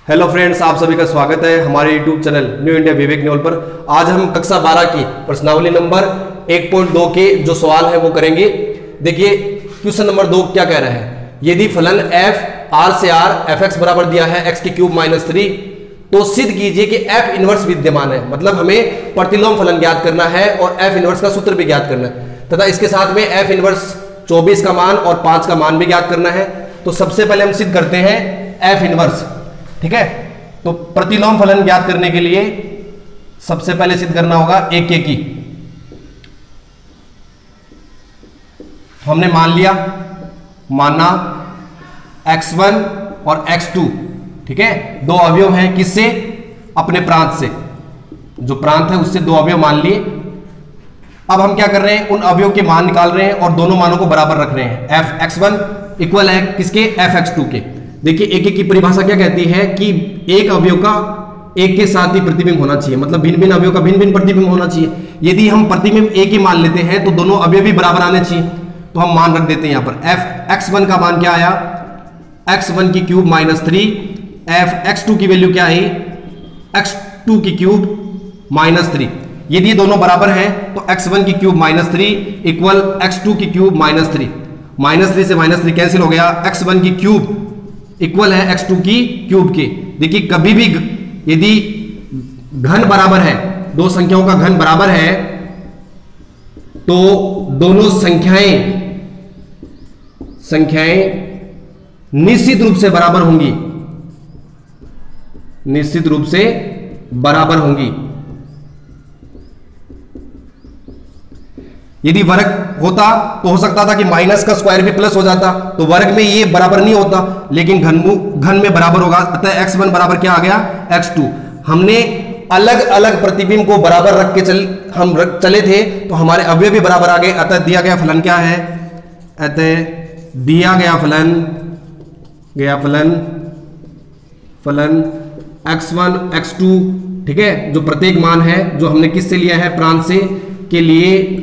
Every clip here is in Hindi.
हेलो फ्रेंड्स, आप सभी का स्वागत है हमारे यूट्यूब चैनल न्यू इंडिया विवेक न्यूल पर। आज हम कक्षा 12 की प्रश्नावली नंबर 1.2 के जो सवाल है वो करेंगे। देखिए क्वेश्चन नंबर 2 क्या कह रहा है, यदि फलन f r से r f(x) बराबर दिया है x³ - 3 तो सिद्ध कीजिए कि f इनवर्स विद्यमान है। मतलब हमें प्रतिलोम फलन ज्ञात करना है और f इनवर्स का सूत्र भी ज्ञात करना है तथा इसके साथ में f इनवर्स 24 का मान और 5 का मान भी ज्ञात करना है। तो सबसे पहले हम सिद्ध करते हैं f इनवर्स। ठीक है, तो प्रतिलोम फलन ज्ञात करने के लिए सबसे पहले सिद्ध करना होगा एक की। हमने मान लिया, माना x1 और x2, ठीक है, दो अवयव हैं किससे, अपने प्रांत से, जो प्रांत है उससे दो अवयव मान लिए। अब हम क्या कर रहे हैं, उन अवयव के मान निकाल रहे हैं और दोनों मानों को बराबर रख रहे हैं। f(x1) इक्वल है किसके, f(x2) के। देखिए एक की परिभाषा क्या कहती है कि एक अवयव का एक के साथ ही प्रतिबिंब होना चाहिए, मतलब भिन्न भिन्न अवयव का भिन्न भिन्न प्रतिबिंब होना चाहिए। यदि हम प्रतिबिंब एक ही मान लेते हैं तो दोनों अवयव भी बराबर आने चाहिए, तो हम मान रख देते हैं यहां पर। f(x1) का मान क्या आया, x1³ - 3, f(x2) की वैल्यू क्या आई, x2³ - 3। यदि ये दोनों बराबर हैं तो x1³ - 3 इक्वल x2³ - 3, -3 से -3 कैंसिल हो गया, x1³ इक्वल है x2³ के। देखिए कभी भी यदि घन बराबर है, दो संख्याओं का घन बराबर है, तो दोनों संख्याएं निश्चित रूप से बराबर होंगी, निश्चित रूप से बराबर होंगी। यदि वर्ग होता तो हो सकता था कि माइनस का स्क्वायर भी प्लस हो जाता, तो वर्ग में ये बराबर नहीं होता, लेकिन घन में बराबर होगा। अतः x1 बराबर क्या आ गया, x2। हमने अलग अलग प्रतिबिंब को बराबर रख के चले थे तो हमारे अवयव भी बराबर आ गए। अतः दिया गया फलन क्या है, अतः दिया गया फलन x1 x2, ठीक है, जो प्रत्येक मान है जो हमने किससे लिया है, प्रांत से, के लिए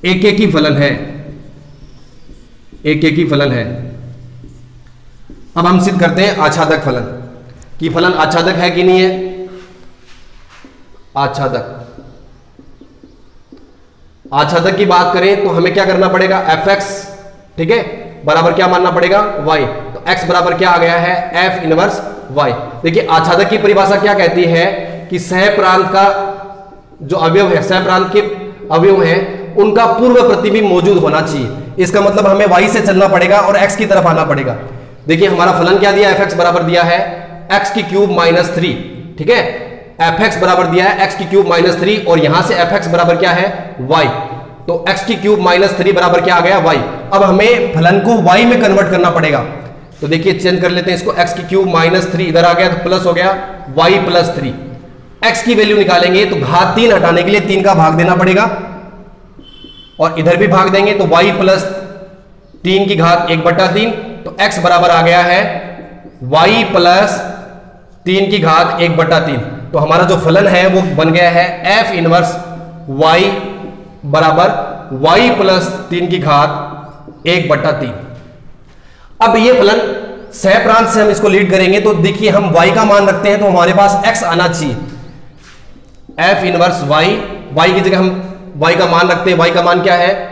एक ही फलन है, एक ही फलन है। अब हम सिद्ध करते हैं आच्छादक फलन कि फलन आच्छादक है कि नहीं है। आच्छादक की बात करें तो हमें क्या करना पड़ेगा, fx, ठीक है, बराबर क्या मानना पड़ेगा, y। तो x बराबर क्या आ गया है, f इनवर्स y। देखिए आच्छादक की परिभाषा क्या कहती है कि सह प्रांत का जो अवयव है, सह प्रांत के अवयव हैं, उनका पूर्व प्रतिबिंब मौजूद होना चाहिए। इसका मतलब हमें y से चलना पड़ेगा और x की तरफ आना पड़ेगा। देखिए हमारा फलन क्या दिया, fx बराबर दिया है x³ - 3, ठीक है, fx बराबर दिया है x³ - 3 और यहां से fx बराबर क्या है, y। तो x³ - 3 बराबर क्या आ गया, y। अब हमें फलन को y में कन्वर्ट करना पड़ेगा, तो देखिए चेंज कर लेते हैं इसको, x³ - 3 इधर आ गया तो प्लस हो गया y + 3। x की वैल्यू निकालेंगे तो घात 3 हटाने के लिए 3 का भाग देना पड़ेगा और इधर भी भाग देंगे तो y + 3 की घात 1/3। तो x बराबर आ गया है y + 3 की घात 1/3। तो हमारा जो फलन है वो बन गया है f इनवर्स y बराबर y + 3 की घात 1/3। अब ये फलन सह प्रांत से हम इसको लीड करेंगे तो देखिए हम y का मान रखते हैं तो हमारे पास x आना चाहिए, f इनवर्स y की जगह हम y का मान रखते हैं। y का मान क्या है,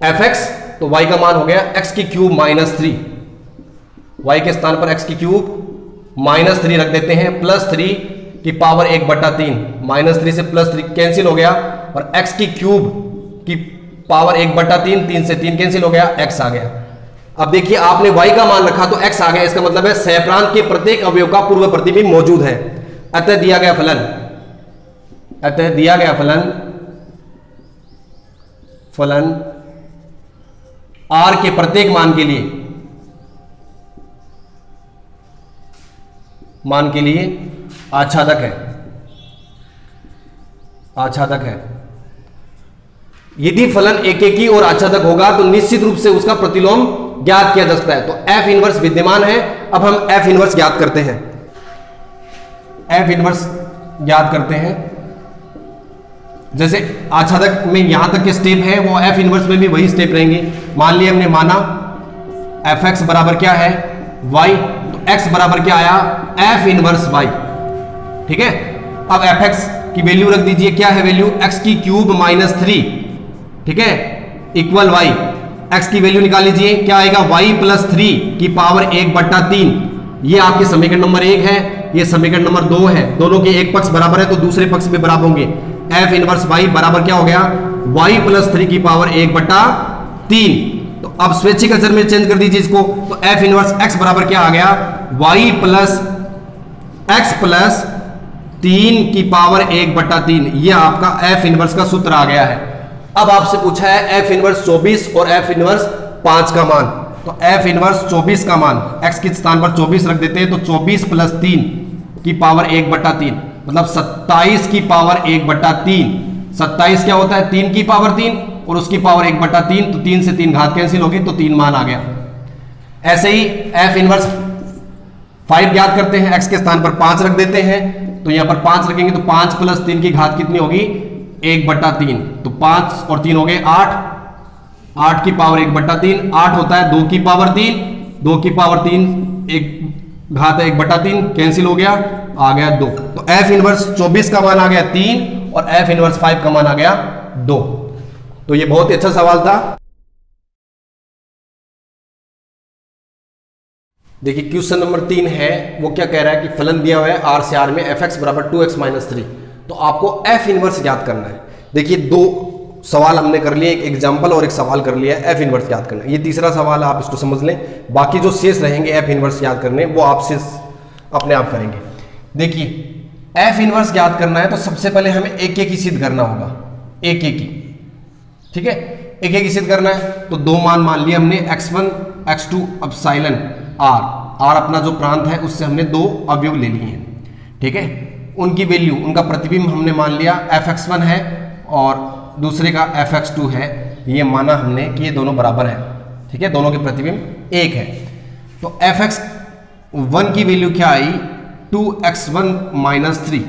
fx, तो y का मान हो गया x³ - 3। y के स्थान पर x³ - 3 रख देते हैं, +3 की पावर 1/3, -3 से +3 कैंसिल हो गया और x³ की पावर 1/3, 3 से 3 कैंसिल हो गया, x आ गया। अब देखिए आपने y का मान रखा तो x आ गया, इसका मतलब है सहप्रांत के प्रत्येक अवयव का पूर्व प्रतिबिंब मौजूद है। अतः दिया गया फलन r के प्रत्येक मान के लिए आच्छादक है। यदि फलन एक और आच्छादक होगा तो निश्चित रूप से उसका प्रतिलोम ज्ञात किया जा सकता है। तो f इनवर्स विद्यमान है। अब हम f इनवर्स ज्ञात करते हैं। जैसे आच्छादक में यहां तक के स्टेप है वो f इनवर्स में भी वही स्टेप रहेंगे। मान लिया हमने माना fx बराबर क्या है, y, तो x बराबर क्या आया, f इनवर्स y। ठीक है, अब fx की वैल्यू रख दीजिए, क्या है वैल्यू, x की क्यूब माइनस 3, ठीक है, इक्वल y। x की वैल्यू निकाल लीजिए, क्या आएगा, y प्लस 3 की पावर 1/3। ये आपके समीकरण नंबर 1 है, ये समीकरण नंबर 2 है। दोनों के एक पक्ष बराबर है तो दूसरे पक्ष में बराबर होंगे। f इनवर्स y बराबर क्या हो गया, y प्लस 3 की पावर 1/3। तो अब स्वैच्छिक अचर में चेंज कर दीजिए इसको, तो f इनवर्स x बराबर क्या आ गया, y प्लस x प्लस 3 की पावर 1/3। ये आपका f इनवर्स का सूत्र आ गया है। अब आपसे पूछा है f इनवर्स 24 और f इनवर्स 5 का मान, तो f इनवर्स 24 का मान, x के स्थान पर 24 रख देते हैं, तो 24 प्लस 3 की पावर 1/3 मतलब 27 की पावर 1/3। 27 क्या होता है, 3 की पावर 3 और उसकी पावर 1/3, तो 3 से 3 घात कैंसिल होगी, तो 3 मान आ गया। ऐसे ही f इनवर्स 5 ज्ञात करते हैं, x के स्थान पर 5 रख देते हैं, तो यहां पर 5 रखेंगे तो 5 प्लस 3 की घात कितनी होगी, 1/3, तो 5 और 3 हो गए 8, 8 की पावर 1/3, 8 होता है 2 की पावर 3, 2 की पावर 3 एक घात है 1/3, कैंसिल हो गया, आ गया 2। तो f इनवर्स 24 का मान आ गया 3 और f इनवर्स 5 का मान आ गया 2। तो ये बहुत ही अच्छा सवाल था। देखिए क्वेश्चन नंबर 3 है, वो क्या कह रहा है कि फलन दिया हुआ है r से r में fx बराबर 2x माइनस 3, तो आपको f इनवर्स ज्ञात करना है। देखिए दो सवाल हमने कर लिए, एक एग्जांपल और एक सवाल कर लिया है, f इनवर्स याद करना है। ये तीसरा सवाल है, आप इसको समझ लें, बाकी जो शेष रहेंगे f इनवर्स याद करने वो आप शेष अपने आप करेंगे। देखिए f इनवर्स याद करना है तो सबसे पहले हमें एक एक ही सिद्ध करना होगा, एक एक ही, ठीक है, एक एक ही सिद्ध करना है। तो दो मान लिए हमने x1 x2 एप्सिलॉन r अपना जो प्रांत है उससे हमने दो अवयव ले लिए हैं, ठीक है, उनकी वैल्यू, उनका प्रतिबिंब हमने मान लिया fx1 है और दूसरे का fx2 है, ये माना हमने कि ये दोनों बराबर हैं, ठीक है, दोनों के प्रतिबिंब एक है। तो fx1 की वैल्यू क्या आई, 2x1 माइनस 3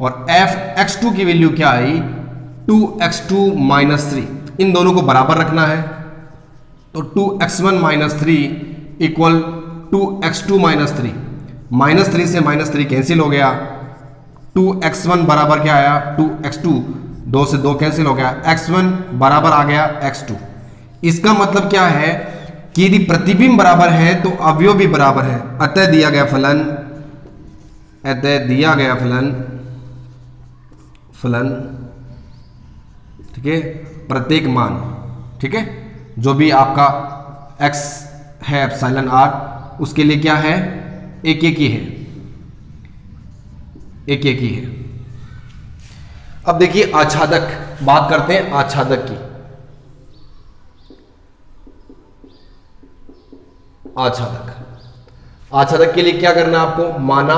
और fx2 की वैल्यू क्या आई, 2x2 माइनस 3। इन दोनों को बराबर रखना है, तो 2x1 minus 3 equal 2x2 minus 3, minus 3 से माइनस 3 कैंसिल हो गया, 2x1 बराबर क्या आया, 2x2, 2 से 2 कैंसिल हो गया, x1 बराबर आ गया x2। इसका मतलब क्या है कि यदि प्रतिबिंब बराबर है तो अवयव भी बराबर है, अतः दिया गया फलन, ठीक है, प्रत्येक मान, ठीक है, जो भी आपका x है एप्सिलॉन r उसके लिए क्या है, एक एक ही है, एक एक ही है। अब देखिए आच्छादक, बात करते हैं आच्छादक की। आच्छादक के लिए क्या करना है आपको, माना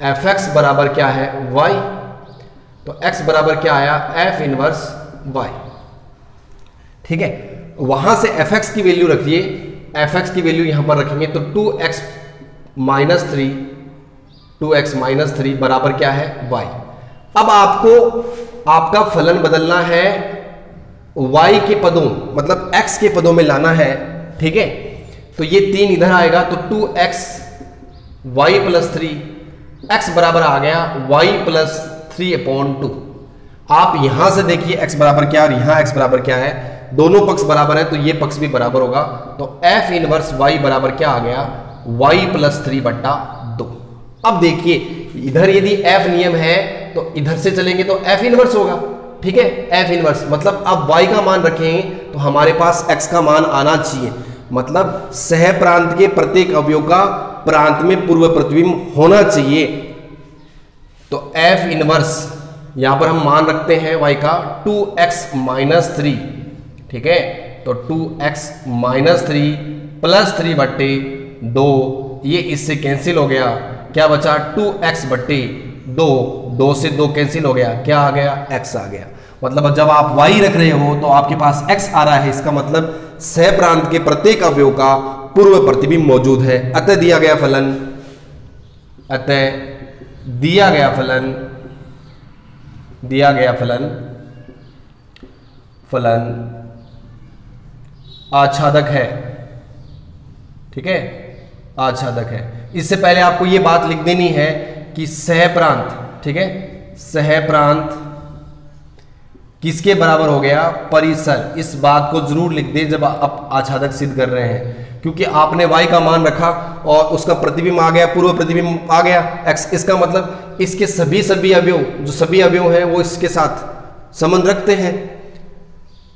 fx बराबर क्या है, y, तो x बराबर क्या आया, f इनवर्स y, ठीक है। वहां से fx की वैल्यू रखिए, fx की वैल्यू यहां पर रखेंगे तो 2x माइनस 3 बराबर क्या है, y। अब आपको आपका फलन बदलना है y के पदों, मतलब x के पदों में लाना है, ठीक है। तो ये 3 इधर आएगा तो 2x y प्लस 3, x बराबर आ गया y प्लस 3/2। आप यहां से देखिए x बराबर क्या और यहां x बराबर क्या है, दोनों पक्ष बराबर है तो ये पक्ष भी बराबर होगा, तो f इनवर्स y बराबर क्या आ गया, y प्लस 3/2। अब देखिए इधर यदि f नियम है तो इधर से चलेंगे तो f इनवर्स होगा, ठीक है, f इनवर्स मतलब अब y का मान रखेंगे तो हमारे पास x का मान आना चाहिए, मतलब सह प्रांत के प्रत्येक अवयव का प्रांत में पूर्व प्रतिबिंब होना चाहिए। तो f इनवर्स यहां पर हम मान रखते हैं y का 2x माइनस 3, ठीक है, तो 2x माइनस 3 प्लस 3/2, ये इससे कैंसिल हो गया, क्या बचा 2x/2, 2 से 2 कैंसिल हो गया, क्या आ गया, x आ गया। मतलब जब आप y रख रहे हो तो आपके पास x आ रहा है, इसका मतलब सह प्रांत के प्रत्येक अवयव का पूर्व प्रतिबिंब मौजूद है। अतः दिया गया फलन आच्छादक है, ठीक है, आच्छादक है। इससे पहले आपको ये बात लिख देनी है कि सहप्रांत, ठीक है, सहप्रांत किसके बराबर हो गया, परिसर। इस बात को जरूर लिख दे जब आप आच्छादक सिद्ध कर रहे हैं, क्योंकि आपने y का मान रखा और उसका प्रतिबिंब आ गया, पूर्व प्रतिबिंब आ गया x, इसका मतलब इसके सभी अवयव, जो सभी अवयव हैं वो इसके साथ संबंध रखते हैं,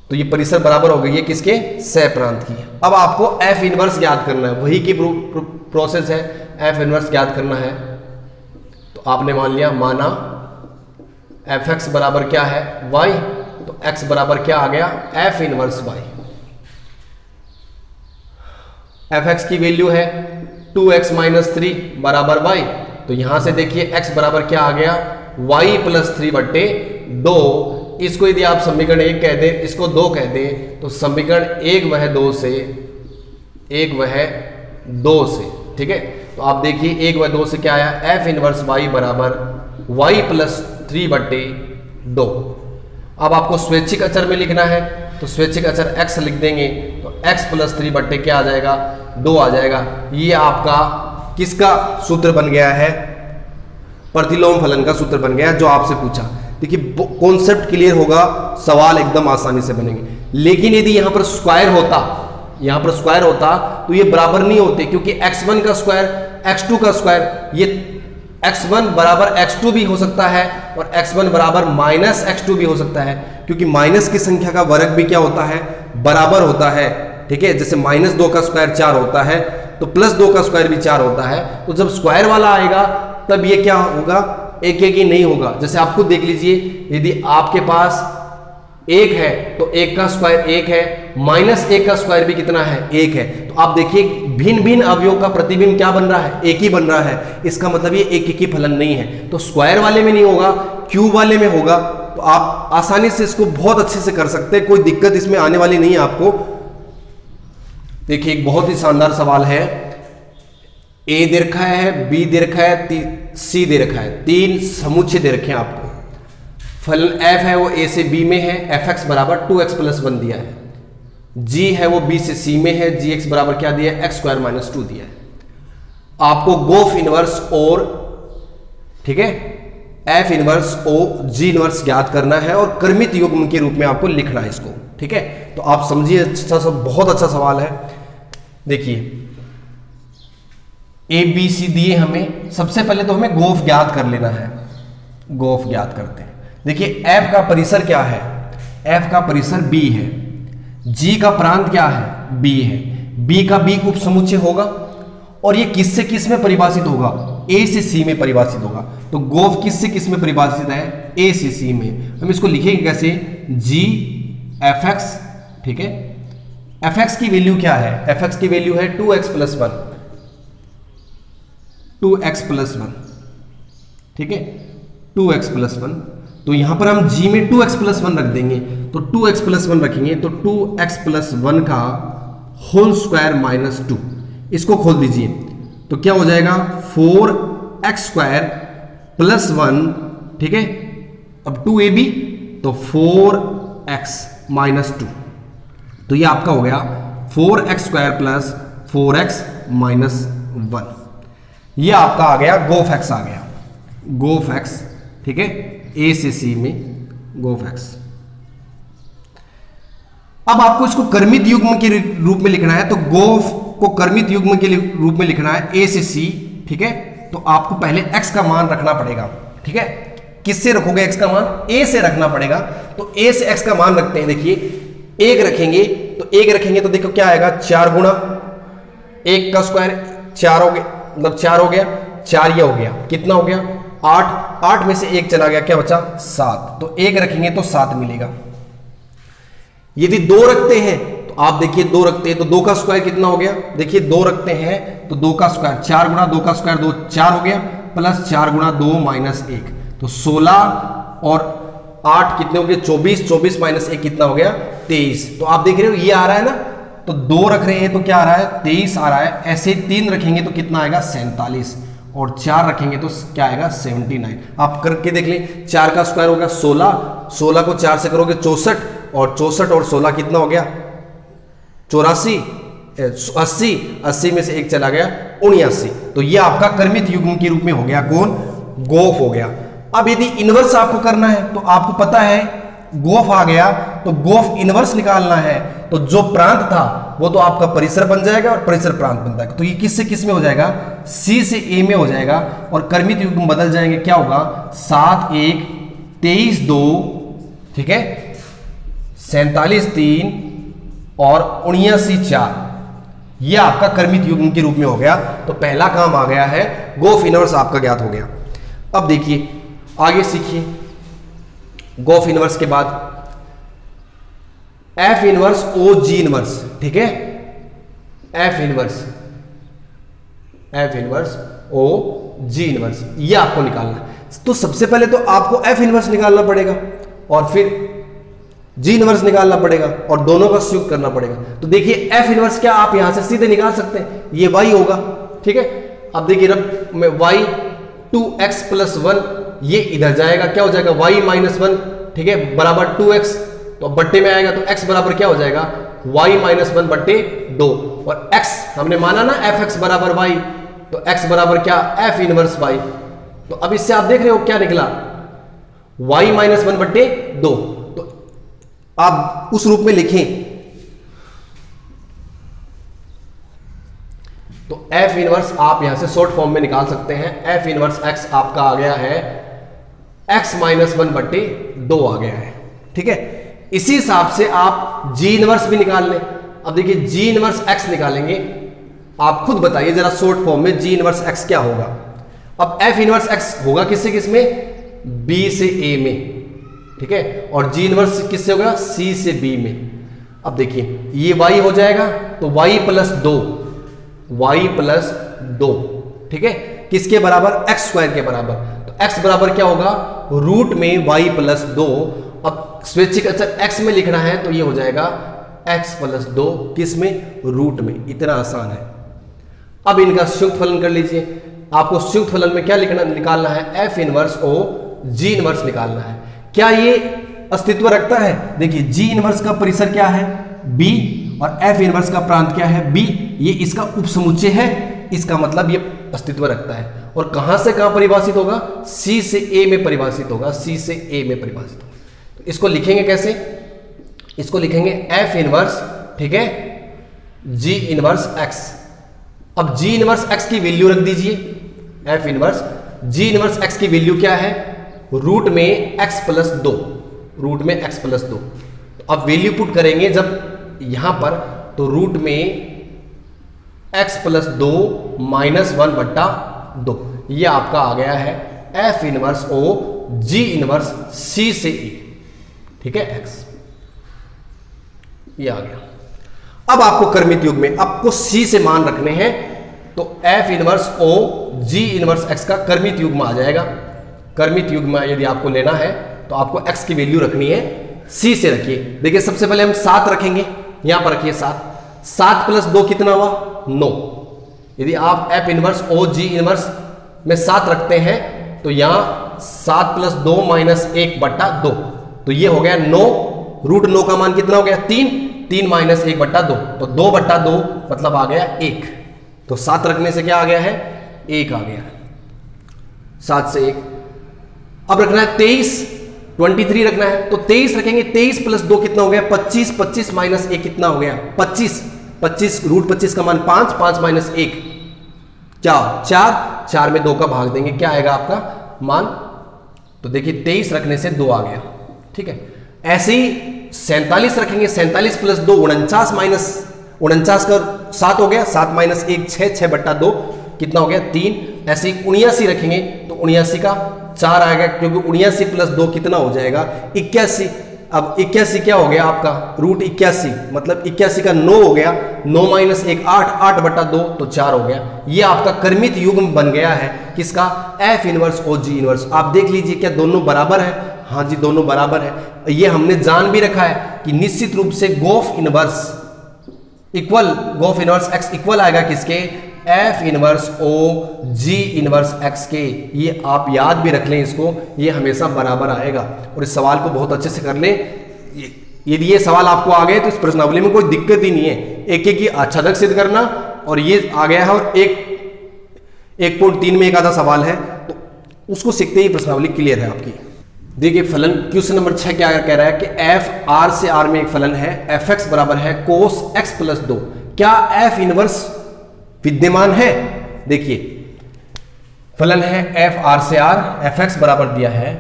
तो ये परिसर बराबर हो गई है किसके, सहप्रांत की। अब आपको f इनवर्स ज्ञात करना है, वही की प्रोसेस है, f इनवर्स ज्ञात करना है। तो आपने मान लिया, माना fx बराबर क्या है, y, तो x बराबर क्या आ गया, f इनवर्स y। fx की वैल्यू है 2x माइनस 3 बराबर y, तो यहां से देखिए x बराबर क्या आ गया, y प्लस 3 बट्टे 2। इसको यदि आप समीकरण 1 कह दें, इसको 2 कह दें, तो समीकरण 1 वह 2 से, 1 वह 2 से, ठीक है। तो आप देखिए 1 वह 2 से क्या आया, f इनवर्स y बराबर y प्लस 3 बट्टे 2। अब आपको स्वैच्छिक अचर में लिखना है, तो स्वैच्छिक अचर x लिख देंगे, तो x प्लस 3 बट्टे क्या आ जाएगा, 2 आ जाएगा। ये आपका किसका सूत्र बन गया है, प्रतिलोम फलन का सूत्र बन गया जो आपसे पूछा। देखिए कॉन्सेप्ट क्लियर होगा, सवाल एकदम आसानी से बनेंगे। लेकिन यदि यहां पर स्क्वायर होता, यहां पर स्क्वायर होता तो ये बराबर नहीं होते, क्योंकि x1 का स्क्वायर x2 का स्क्वायर, ये x1 बराबर x2 भी हो सकता है और x1 बराबर माइनस x2 भी हो सकता है, क्योंकि माइनस की संख्या का वर्ग भी क्या होता है, बराबर होता है, ठीक है। जैसे -2 का स्क्वायर 4 होता है, तो +2 का स्क्वायर भी 4 होता है। तो जब स्क्वायर वाला आएगा तब ये क्या होगा, एक ही नहीं होगा। जैसे आप खुद देख लीजिए, यदि आपके पास 1 है तो 1 का स्क्वायर 1 है, -1 का स्क्वायर भी कितना है, 1 है। तो आप देखिए भिन्न भिन्न अवयवों का प्रतिबिंब क्या बन रहा है, एक ही बन रहा है। इसका मतलब ये एक ही फलन नहीं है। तो स्क्वायर वाले में नहीं होगा, क्यूब वाले में होगा। तो आप आसानी से इसको बहुत अच्छे से कर सकते हैं, कोई दिक्कत इसमें आने वाली नहीं है आपको। देखिए एक बहुत ही शानदार सवाल है, ए दे रखा है, बी दे रखा है, सी दे रखा है, 3 समुच्चय दे रखे हैं आपको। फलन f है वो a से b में है, fx बराबर 2x प्लस 1 दिया है। g है वो b से c में है, gx बराबर क्या दिया है, x स्क्वायर माइनस 2 दिया है। आपको गोफ इनवर्स और, ठीक है, f इनवर्स और g इनवर्स ज्ञात करना है और क्रमित युग्म के रूप में आपको लिखना है इसको, ठीक है। तो आप समझिए, अच्छा सब बहुत अच्छा सवाल है। देखिए ए बी सी दिए हमें, सबसे पहले तो हमें गोफ ज्ञात कर लेना है। गोफ ज्ञात करते हैं। देखिए f का परिसर क्या है, f का परिसर b है, g का प्रांत क्या है, b है, b का b उप समुच्चय होगा और ये किस से किस में परिभाषित होगा, a से c में परिभाषित होगा। तो गोफ किस से किस में परिभाषित है, a से c में। हम इसको लिखेंगे कैसे, g fx, ठीक है। fx की वैल्यू क्या है, fx की वैल्यू है 2x प्लस 1, 2x प्लस 1, ठीक है, 2x प्लस 1। तो यहां पर हम g में 2x प्लस 1 रख देंगे, तो 2x प्लस 1 रखेंगे तो 2x प्लस 1 का होल स्क्वायर माइनस 2, इसको खोल दीजिए तो क्या हो जाएगा, 4x स्क्वायर प्लस 1, ठीक है। अब 2ab तो 4x माइनस 2, तो ये आपका हो गया 4x square plus 4x minus 1। ये आपका आ गया गोफ x, आ गया गोफ x, ठीक है, a से c में गोफ x। अब आपको इसको क्रमित युग्म के रूप में लिखना है, तो गोफ को क्रमित युग्म के रूप में लिखना है a से c, ठीक है। तो आपको पहले x का मान रखना पड़ेगा, ठीक है। किससे रखोगे x का मान, a से रखना पड़ेगा। तो a से x का मान रखते हैं। देखिए 1 रखेंगे, तो 1 रखेंगे तो देखो क्या आएगा, 4 गुणा 1 का स्क्वायर 4 हो गया, मतलब 4 हो गया, 4 ये हो गया, कितना हो गया 8, 8 में से 1 चला गया, क्या बचा 7। तो 1 रखेंगे तो 7 मिलेगा। यदि 2 रखते हैं तो आप देखिए 2 रखते हैं तो 2 का स्क्वायर कितना हो गया, देखिए 2 रखते हैं तो 2 का स्क्वायर 4 गुणा 2 का स्क्वायर 2, 4 हो गया, प्लस 4 गुणा 2 माइनस 1, तो 16 और 8 कितने हो गए 24, 24 माइनस 1 कितना हो गया 23। तो आप देख रहे हो ये आ रहा है ना, तो 2 रख रहे हैं तो क्या आ रहा है 23 आ रहा है। ऐसे 3 रखेंगे तो कितना आएगा 47 और 4 रखेंगे तो क्या आएगा 79। आप करके देख लें, 4 का स्क्वायर होगा 16, 16 को 4 से करोगे 64 और 64 और 16 कितना हो गया 84, 80 में से एक चला गया 79। तो ये आपका कर्मित युग्म के रूप में हो गया कौन, गोफ हो गया। अब यदि इनवर्स आपको करना है तो आपको पता है गोफ आ गया तो गोफ इनवर्स निकालना है, तो जो प्रांत था वो तो आपका परिसर बन जाएगा और परिसर प्रांत बन जाएगा। तो ये किस से किस में हो जाएगा, सी से ए में हो जाएगा और कर्मित युग्म बदल जाएंगे, क्या होगा 7 1 23 2, ठीक है 47 3 और 79 4, ये आपका कर्मित युग्म के रूप में हो गया। तो पहला काम आ गया है, गोफ इनवर्स आपका ज्ञात हो गया। अब देखिए आगे सीखिए, गोफ इनवर्स के बाद एफ इनवर्स ओ जी इनवर्स, ठीक है एफ इनवर्स ओ जी इनवर्स, ये आपको निकालना है। तो सबसे पहले तो आपको एफ इनवर्स निकालना पड़ेगा और फिर जी इनवर्स निकालना पड़ेगा और दोनों का संयुक्त करना पड़ेगा। तो देखिए एफ इनवर्स क्या आप यहां से सीधे निकाल सकते हैं, ये y होगा, ठीक है। अब देखिए y 2x + 1 ये इधर जाएगा, क्या हो जाएगा y - 1, ठीक है बराबर 2x, तो बट्टे में आएगा तो x बराबर क्या हो जाएगा y - 1/2 और x हमने माना ना fx बराबर y, तो x बराबर क्या f इनवर्स y। तो अब इससे आप देख रहे हो क्या निकला y - 1/2। तो आप उस रूप में लिखें तो f इनवर्स आप यहां से शॉर्ट फॉर्म में निकाल सकते हैं। f इनवर्स x आपका आ गया है x - 1/2 आ गया है, ठीक है। इसी हिसाब से आप g इनवर्स भी निकाल लें। अब देखिए g इनवर्स x निकालेंगे, आप खुद बताइए जरा शॉर्ट फॉर्म में g इनवर्स x क्या होगा। अब f इनवर्स x होगा किससे किस में, b से a में, ठीक है, और g इनवर्स किससे होगा, c से b में। अब देखिए ये y हो जाएगा तो y + 2, ठीक है किसके बराबर, x² के बराबर। तो x बराबर क्या होगा रूट में y + 2। अब स्वैच्छिक अचर x में लिखना है तो ये हो जाएगा x + 2 किस में, रूट में। इतना आसान है। अब इनका संयुक्त फलन कर लीजिए। आपको संयुक्त फलन में क्या निकालना है, f inverse o g inverse निकालना है। क्या ये अस्तित्व रखता है, देखिए g इनवर्स का परिसर क्या है b और f इनवर्स का प्रांत क्या है b, ये इसका उपसमुच्चय है, इसका मतलब ये अस्तित्व रखता है। और कहां से कहां परिभाषित होगा, c से a में परिभाषित होगा, c से a में परिभाषित होगा। तो इसको लिखेंगे कैसे, इसको लिखेंगे f इनवर्स, ठीक है g इनवर्स x। अब g इनवर्स x की वैल्यू रख दीजिए, f inverse g inverse x की वैल्यू क्या है, रूट में x + 2, रूट में x + 2। तो अब वैल्यू पुट करेंगे जब यहां पर, तो रूट में x + 2 - 1/2, ये आपका आ गया है f inverse o g inverse c से e, ठीक है x, ये आ गया। अब आपको कर्मित युग्म में आपको c से मान रखने हैं, तो f inverse o g inverse x का कर्मित युग्म आ जाएगा। कर्मित युग्म यदि आपको लेना है तो आपको x की वैल्यू रखनी है, c से रखिए। देखिए सबसे पहले हम 7 रखेंगे, यहां पर रखिए 7 + 2 कितना हुआ 9। यदि आप f inverse o g inverse में 7 रखते हैं तो यहां 7 + 2 - 1/2, तो ये हो गया 9, रूट 9 का मान कितना हो गया 3 - 1/2, तो 2/2 मतलब आ गया 1। तो 7 रखने से क्या आ गया है 1 आ गया, 7 से 1। अब रखना है 23 रखना है, तो 23 रखेंगे, 23 + 2 कितना हो गया 25, 25 - 1 कितना हो गया 25, रूट 25 का मान 5, 5 - 1 4 में 2 का भाग देंगे, क्या आएगा आपका मान, तो देखिए 23 रखने से 2 आ गया, ठीक है। ऐसे ही 47 रखेंगे, 47 + 2 49 - 49 का 7 हो गया, 7 - 1 6, 6/2 कितना हो गया 3। ऐसे ही 79 रखेंगे तो 79 का 4 आएगा, क्योंकि 79 + 2 कितना हो जाएगा 81। अब 81 क्या हो गया आपका रूट 81, मतलब 81 का 9 हो गया, 9 - 1 8, 8/2 तो 4 हो गया। ये आपका कर्मित युग्म बन गया है किसका, f inverse o g inverse. आप देख लीजिए क्या दोनों बराबर है, हाँ जी दोनों बराबर है। ये हमने जान भी रखा है कि निश्चित रूप से गोफ इनवर्स x इक्वल आएगा किसके, f inverse o g inverse x के। ये आप याद भी रख लें इसको, ये हमेशा बराबर आएगा। और इस सवाल को बहुत अच्छे से कर लें, यदि ये सवाल आपको आ गए तो इस प्रश्नावली में कोई दिक्कत ही नहीं है, एक एक की आच्छादक सिद्ध करना, और ये आ गया है, और 1.3 में एक आधा सवाल है, तो उसको सीखते ही प्रश्नावली क्लियर है आपकी। देखिए फलन क्वेश्चन नंबर 6 क्या कह रहा है कि एफ आर से आर में एक फलन है, एफ एक्स बराबर है कोस एक्स प्लस 2। क्या एफ इनवर्स विद्यमान है? देखिए फलन है एफ आर से आर, एफ एक्स बराबर दिया है।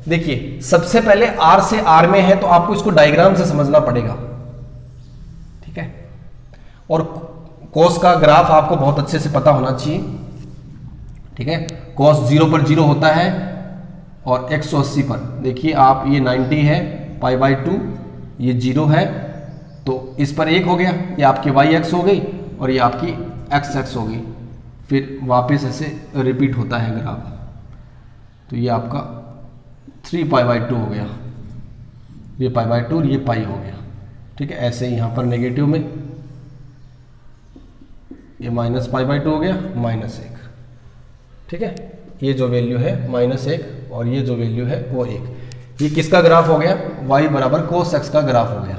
देखिए सबसे पहले आर से आर में है तो आपको इसको डायग्राम से समझना पड़ेगा, ठीक है, और कोस का ग्राफ आपको बहुत अच्छे से पता होना चाहिए, ठीक है। कोस 0 पर 0 होता है और 180 पर देखिए आप ये 90 है, π/2 ये 0 है, तो इस पर 1 हो गया, ये आपकी वाई एक्स हो गई और ये आपकी एक्स एक्स हो गई, फिर वापस ऐसे रिपीट होता है ग्राफ, तो ये आपका 3π/2 हो गया, ये π/2 और ये पाई हो गया, ठीक है। ऐसे ही यहाँ पर नेगेटिव में ये -π/2 हो गया, -1, ठीक है। ये जो वैल्यू है -1 और ये जो वैल्यू है वो 1। ये किसका ग्राफ हो गया? y बराबर कोस एक्स का ग्राफ हो गया,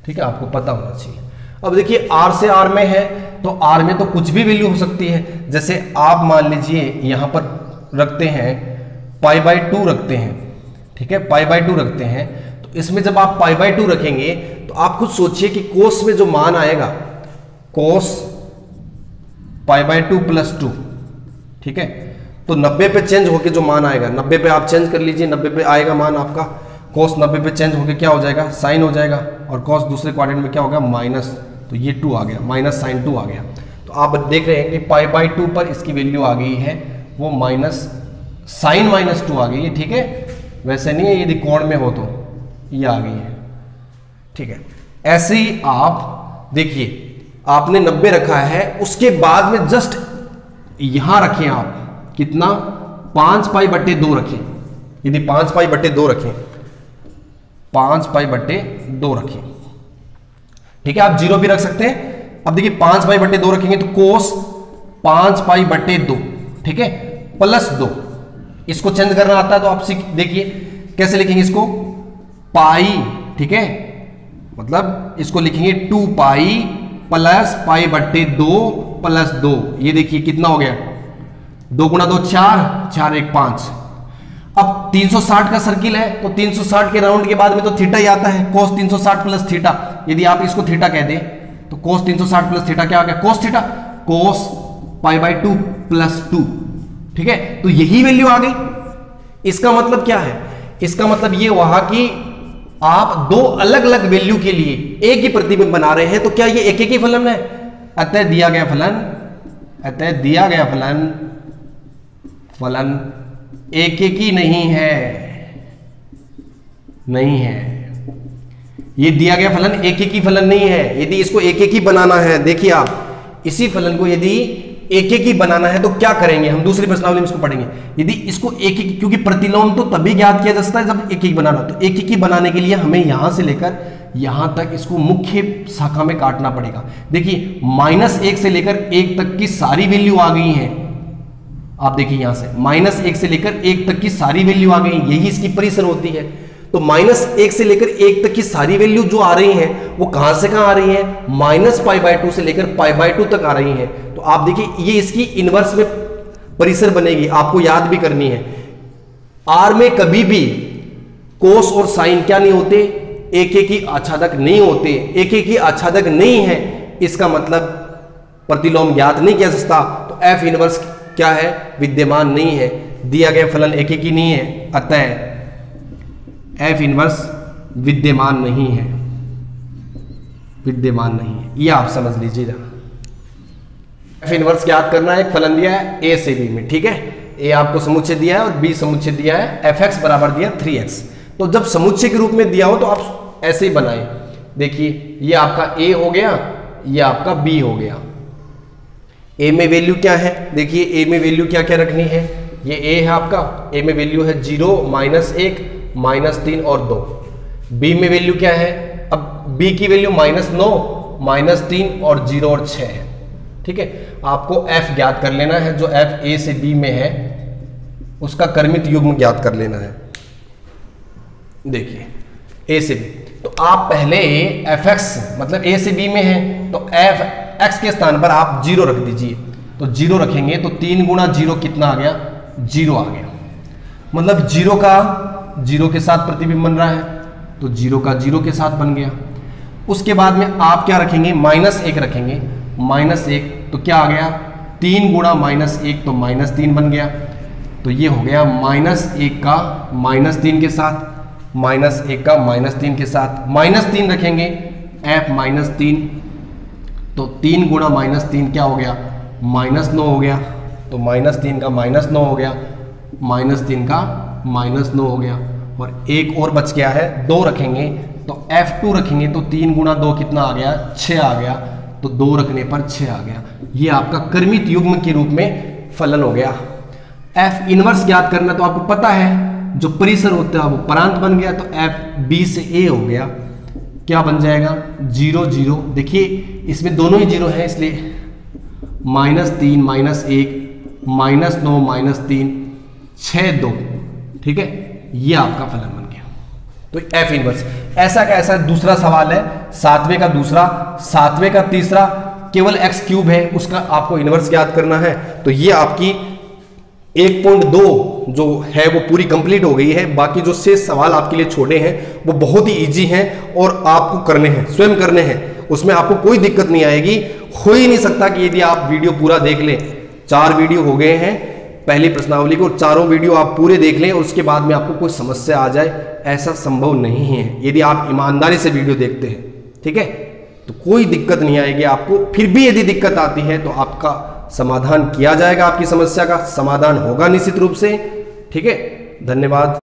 ठीक है, आपको पता होना चाहिए। अब देखिए r से r में है तो r में तो कुछ भी वैल्यू हो सकती है, जैसे आप मान लीजिए यहाँ पर रखते हैं π/2 रखते हैं, ठीक है, π/2 रखते हैं, तो इसमें जब आप π/2 रखेंगे तो आप खुद सोचिए कि कोस में जो मान आएगा, कोस π/2 + 2, ठीक है, तो 90 पे चेंज होके जो मान आएगा, 90 पे आप चेंज कर लीजिए, 90 पे आएगा मान आपका, कोस 90 पे चेंज होके क्या हो जाएगा? साइन हो जाएगा, और कोस दूसरे क्वाड्रेंट में क्या होगा? माइनस, तो ये 2 आ गया, -sin2 आ गया। तो आप देख रहे हैं कि π/2 पर इसकी वैल्यू आ गई है वो -sin-2 आ गई है, ठीक है, वैसे नहीं है, यदि कोण में हो तो ये आ गई है, ठीक है। ऐसे ही आप देखिए आपने 90 रखा है, उसके बाद में जस्ट यहां रखें आप कितना? 5π/2 रखें, यदि 5π/2 रखें, 5π/2 रखें, ठीक है, आप 0 भी रख सकते हैं। अब देखिए 5π/2 रखेंगे तो कोस 5π/2, ठीक है, +2, इसको चेंज करना आता है तो आप देखिए कैसे लिखेंगे इसको, पाई, ठीक है, मतलब इसको लिखेंगे 2π + π/2 + 2, ये देखिए कितना हो गया? 2 × 2 4, 4 1 5। अब 360 का सर्किल है तो 360 के राउंड के बाद में तो थीटा ही आता है, कोस 360 + थीटा, यदि आप इसको थीटा कह दें तो कोस 360 + थीटा क्या आ गया? कोस थीटा, कोस π/2 + 2, ठीक है, तो यही वैल्यू आ गई। इसका मतलब क्या है? इसका मतलब ये हुआ कि आप दो अलग अलग वैल्यू के लिए एक ही प्रतिबिंब बना रहे हैं, तो क्या ये एक ही फलन है? अतः दिया गया फलन फलन एक ही नहीं है, ये दिया गया फलन एक ही फलन नहीं है। यदि इसको एक ही बनाना है, देखिए आप इसी फलन को यदि एक ही बनाना है तो क्या करेंगे? हम दूसरी प्रश्नावली में इसको पढ़ेंगे। यदि इसको एक ही, क्योंकि प्रतिलोम तो तभी ज्ञात किया जा सकता है जब एक ही बनाना, तो एक ही बनाने के लिए हमें यहां से लेकर यहां तक इसको मुख्य शाखा में काटना पड़ेगा। देखिए -1 से लेकर 1 तक की सारी वैल्यू आ गई है, आप देखिए यहां से -1 से लेकर 1 तक की सारी वैल्यू आ गई, यही इसकी परिसर होती है। तो -1 से लेकर 1 तक की सारी वैल्यू जो आ रही हैं वो कहां से कहां आ रही हैं? -π/2 से लेकर π/2 तक आ रही हैं। तो आप देखिए ये इसकी इनवर्स में परिसर बनेगी, आपको याद भी करनी है। आर में कभी भी कोस और साइन क्या नहीं होते? एक ही आच्छादक नहीं होते, एक ही आच्छादक नहीं है, इसका मतलब प्रतिलोम ज्ञात नहीं किया जा सकता। तो एफ इनवर्स क्या है? विद्यमान नहीं है, दिया गया फलन एक ही नहीं है, अतः एफ इनवर्स विद्यमान नहीं है, ये आप समझ लीजिएगा। एफ इनवर्स ज्ञात करना है, एक फलन दिया है ए से बी में, ठीक है, ए आपको समुच्चय दिया है और बी समुच्चय दिया है, एफ एक्स बराबर दिया 3x। तो जब समुच्चय के रूप में दिया हो तो आप ऐसे ही बनाएं। देखिए ये आपका ए हो गया, ये आपका बी हो गया। ए में वैल्यू क्या है? देखिए ए में वैल्यू क्या क्या रखनी है? ये ए है आपका, ए में वैल्यू है 0, -1, -3 और 2। बी में वैल्यू क्या है? अब बी की वैल्यू -9, -3 और 0 और 6 है, ठीक है। आपको एफ ज्ञात कर लेना है, जो एफ ए से बी में है उसका कर्मित युग्म ज्ञात कर लेना है। देखिए ए से बी, तो आप पहले एफ एक्स मतलब ए से बी में है तो एफ एक्स के स्थान पर आप 0 रख दीजिए। तो 0 रखेंगे तो 3 गुणा 0 कितना आ गया, 0 आ गया। मतलब 0 का 0 के साथ प्रतिबिंब बन रहा है, तो 0 का 0 के साथ बन गया। उसके बाद में आप क्या रखेंगे, -1 रखेंगे। -1 तो क्या आ गया, 3 गुणा -1 तो -3 बन गया। तो ये हो गया -1 का -3 के साथ, -1 का -3 के साथ, -3 रखेंगे f -3 तो 3 गुणा -3 क्या हो गया, -9 हो गया। तो -3 का -9 हो गया, -3 का -9 हो गया। और एक और बच गया है, 2 रखेंगे तो f2 रखेंगे तो 3 गुणा 2 कितना आ गया, 6 आ गया। तो 2 रखने पर 6 आ गया। ये आपका क्रमित युग्म के रूप में फलन हो गया। एफ इनवर्स ज्ञात करना तो आपको पता है, जो परिसर होता है वो परांत बन गया। तो एफ बी से ए हो गया, क्या बन जाएगा, 0 0। देखिए इसमें दोनों ही 0 है, इसलिए -3 -1 -9 -3 6 2। ठीक है, ये आपका फलन बन गया। तो एफ इनवर्स ऐसा का ऐसा दूसरा सवाल है, 7वें का दूसरा, 7वें का तीसरा, केवल x³ है, उसका आपको इनवर्स ज्ञात करना है। तो ये आपकी 1.2 जो है वो पूरी कंप्लीट हो गई है। बाकी जो शेष सवाल आपके लिए छोड़े हैं वो बहुत ही इजी हैं और आपको करने हैं, स्वयं करने हैं, उसमें आपको कोई दिक्कत नहीं आएगी। हो ही नहीं सकता कि यदि आप वीडियो पूरा देख लें, 4 वीडियो हो गए हैं पहली प्रश्नावली को, चारों वीडियो आप पूरे देख लें और उसके बाद में आपको कोई समस्या आ जाए, ऐसा संभव नहीं है यदि आप ईमानदारी से वीडियो देखते हैं। ठीक है, तो कोई दिक्कत नहीं आएगी आपको। फिर भी यदि दिक्कत आती है तो आपका समाधान किया जाएगा, आपकी समस्या का समाधान होगा निश्चित रूप से। ठीक है, धन्यवाद।